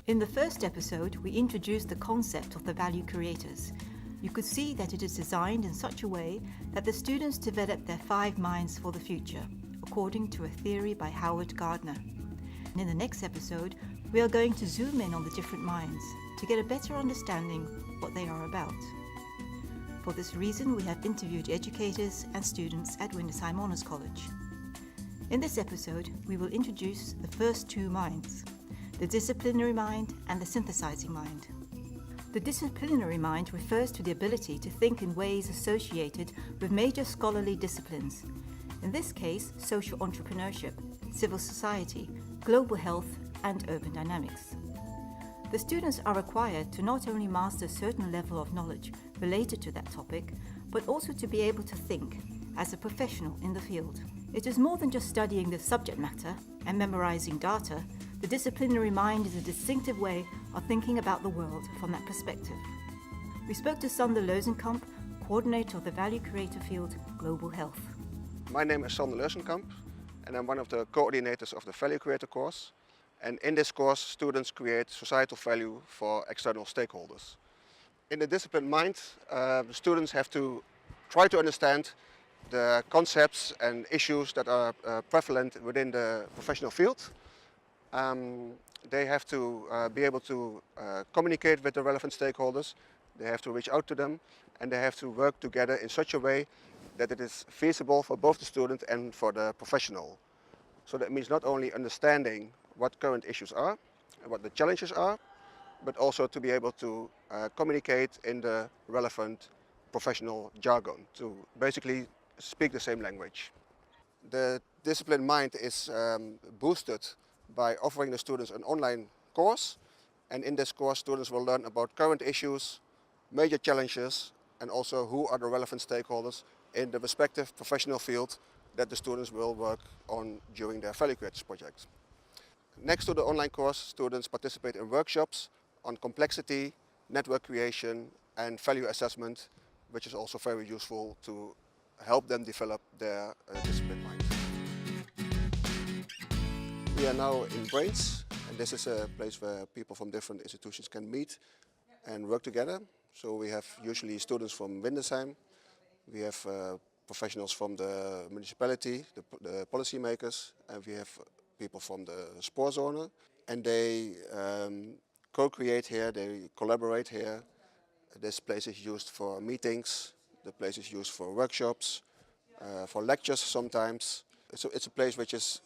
In the first episode, we introduced the concept of the value creators. You could see that it is designed in such a way that the students develop their 5 minds for the future, according to a theory by Howard Gardner. And in the next episode, we are going to zoom in on the different minds to get a better understanding what they are about. For this reason, we have interviewed educators and students at Windesheim Honours College. In this episode, we will introduce the first 2 minds, the disciplinary mind and the synthesizing mind. The disciplinary mind refers to the ability to think in ways associated with major scholarly disciplines, in this case, social entrepreneurship, civil society, global health, and urban dynamics. The students are required to not only master a certain level of knowledge related to that topic, but also to be able to think as a professional in the field. It is more than just studying the subject matter and memorizing data. The disciplinary mind is a distinctive way of thinking about the world from that perspective. We spoke to Sander Leusenkamp, coordinator of the value creator field, Global Health. My name is Sander Leusenkamp and I'm one of the coordinators of the Value Creator course. And in this course, students create societal value for external stakeholders. In the discipline mind, students have to try to understand the concepts and issues that are prevalent within the professional field. They have to be able to communicate with the relevant stakeholders, they have to reach out to them, and they have to work together in such a way that it is feasible for both the student and for the professional. So that means not only understanding what current issues are and what the challenges are, but also to be able to communicate in the relevant professional jargon, to basically speak the same language. The discipline mind is boosted by offering the students an online course, and in this course students will learn about current issues, major challenges, and also who are the relevant stakeholders in the respective professional field that the students will work on during their Value Creators project. Next to the online course, students participate in workshops on complexity, network creation, and value assessment, which is also very useful to help them develop their discipline mind. We are now in Brains, and this is a place where people from different institutions can meet and work together. So we have usually students from Windesheim, we have professionals from the municipality, the policymakers, and we have people from the Spoorzone, and they co-create here, they collaborate here. This place is used for meetings, the place is used for workshops, for lectures sometimes. So it's a place which is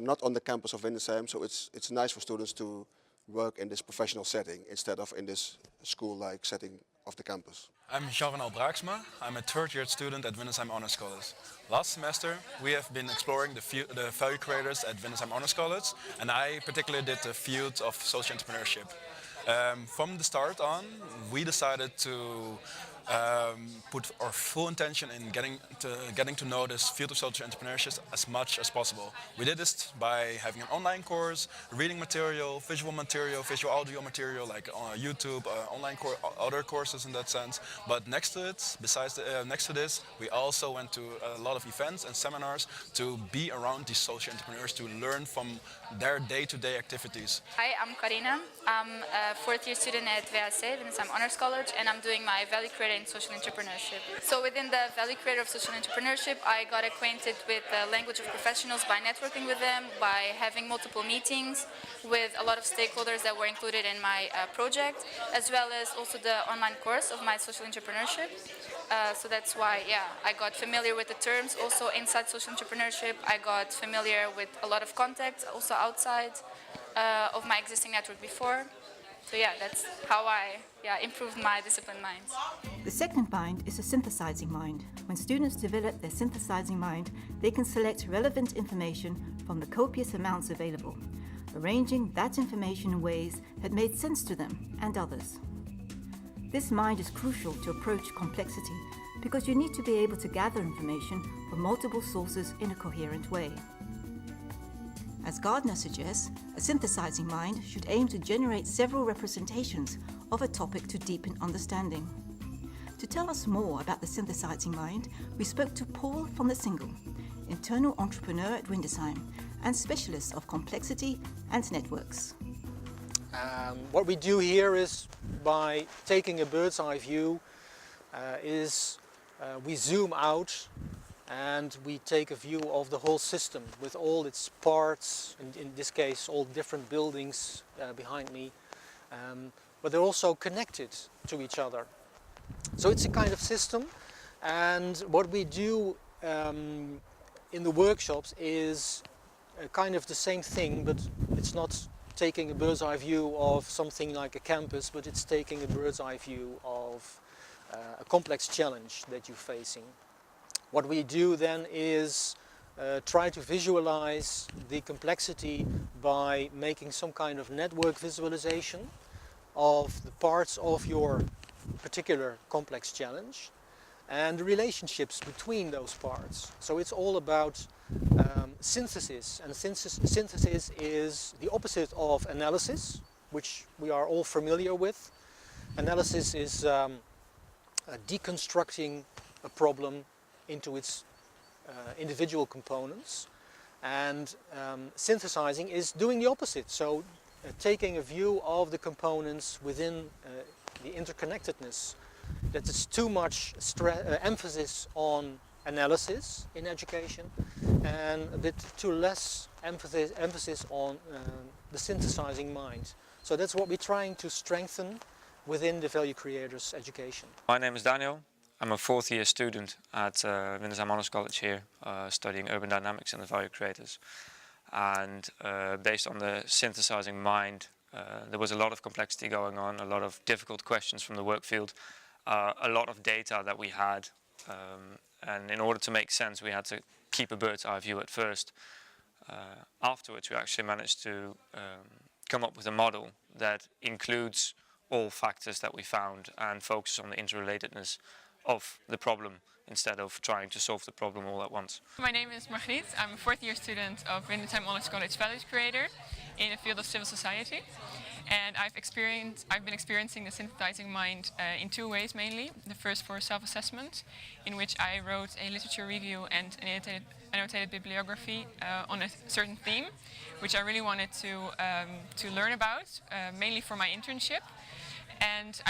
not on the campus of Windesheim, so it's nice for students to work in this professional setting instead of in this school-like setting of the campus. I'm Jean-Renal Braaksma. I'm a 3rd-year student at Windesheim Honours College. Last semester we have been exploring the value creators at Windesheim Honours College, and I particularly did the field of social entrepreneurship. From the start on, we decided to put our full intention in getting to know this field of social entrepreneurship as much as possible. We did this by having an online course, reading material, visual audio material like YouTube, online other courses in that sense. But next to it, next to this, we also went to a lot of events and seminars to be around these social entrepreneurs, to learn from their day-to-day activities. Hi, I'm Karina. I'm a 4th-year student at VHC, Windesheim Honours College, and I'm doing my Value Creator in Social Entrepreneurship. So within the Value Creator of Social Entrepreneurship, I got acquainted with the language of professionals by networking with them, by having multiple meetings with a lot of stakeholders that were included in my project, as well as also the online course of my social entrepreneurship. So that's why, I got familiar with the terms. Also inside social entrepreneurship, I got familiar with a lot of contacts, also outside of my existing network before. So that's how I improved my discipline minds. The second mind is a synthesizing mind. When students develop their synthesizing mind, they can select relevant information from the copious amounts available, arranging that information in ways that made sense to them and others. This mind is crucial to approach complexity because you need to be able to gather information from multiple sources in a coherent way. As Gardner suggests, a synthesizing mind should aim to generate several representations of a topic to deepen understanding. To tell us more about the synthesizing mind, we spoke to Paul van der Singel, internal entrepreneur at Windesheim and specialist of complexity and networks. What we do here is, by taking a bird's eye view, we zoom out and we take a view of the whole system with all its parts, in this case all different buildings behind me, but they're also connected to each other. So it's a kind of system, and what we do in the workshops is kind of the same thing, but it's not taking a bird's eye view of something like a campus, but it's taking a bird's eye view of a complex challenge that you're facing. What we do then is try to visualize the complexity by making some kind of network visualization of the parts of your particular complex challenge and the relationships between those parts. So it's all about synthesis, and synthesis is the opposite of analysis, which we are all familiar with. Analysis is deconstructing a problem into its individual components, and synthesizing is doing the opposite, so taking a view of the components within the interconnectedness. That is too much emphasis on analysis in education, and a bit too less emphasis on the synthesizing mind. So that's what we're trying to strengthen within the Value Creators education. My name is Daniel. I'm a fourth year student at Windesheim Honors College here, studying urban dynamics and the Value Creators. And based on the synthesizing mind, there was a lot of complexity going on, a lot of difficult questions from the work field, a lot of data that we had, and in order to make sense we had to keep a bird's eye view at first. Afterwards we actually managed to come up with a model that includes all factors that we found and focuses on the interrelatedness of the problem instead of trying to solve the problem all at once. My name is Margriet. I'm a fourth year student of Windesheim Honors College Values Creator in the field of civil society. And I've been experiencing the synthesizing mind in two ways mainly. The first for self-assessment, in which I wrote a literature review and an annotated bibliography on a certain theme, which I really wanted to learn about, mainly for my internship. And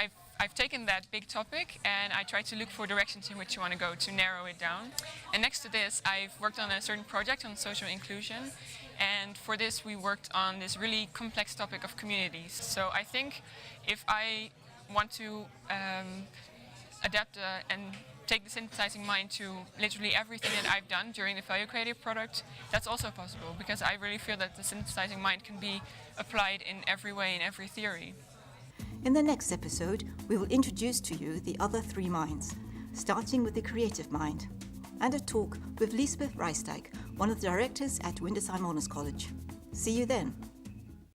I've taken that big topic and I tried to look for directions in which you want to go to narrow it down. And next to this, I've worked on a certain project on social inclusion. And for this, we worked on this really complex topic of communities. So I think if I want to adapt and take the synthesizing mind to literally everything that I've done during the Value Creative product, that's also possible, because I really feel that the synthesizing mind can be applied in every way, in every theory. In the next episode, we will introduce to you the other three minds, starting with the creative mind, and a talk with Liesbeth Reisdijk, one of the directors at Windesheim Honors College. See you then.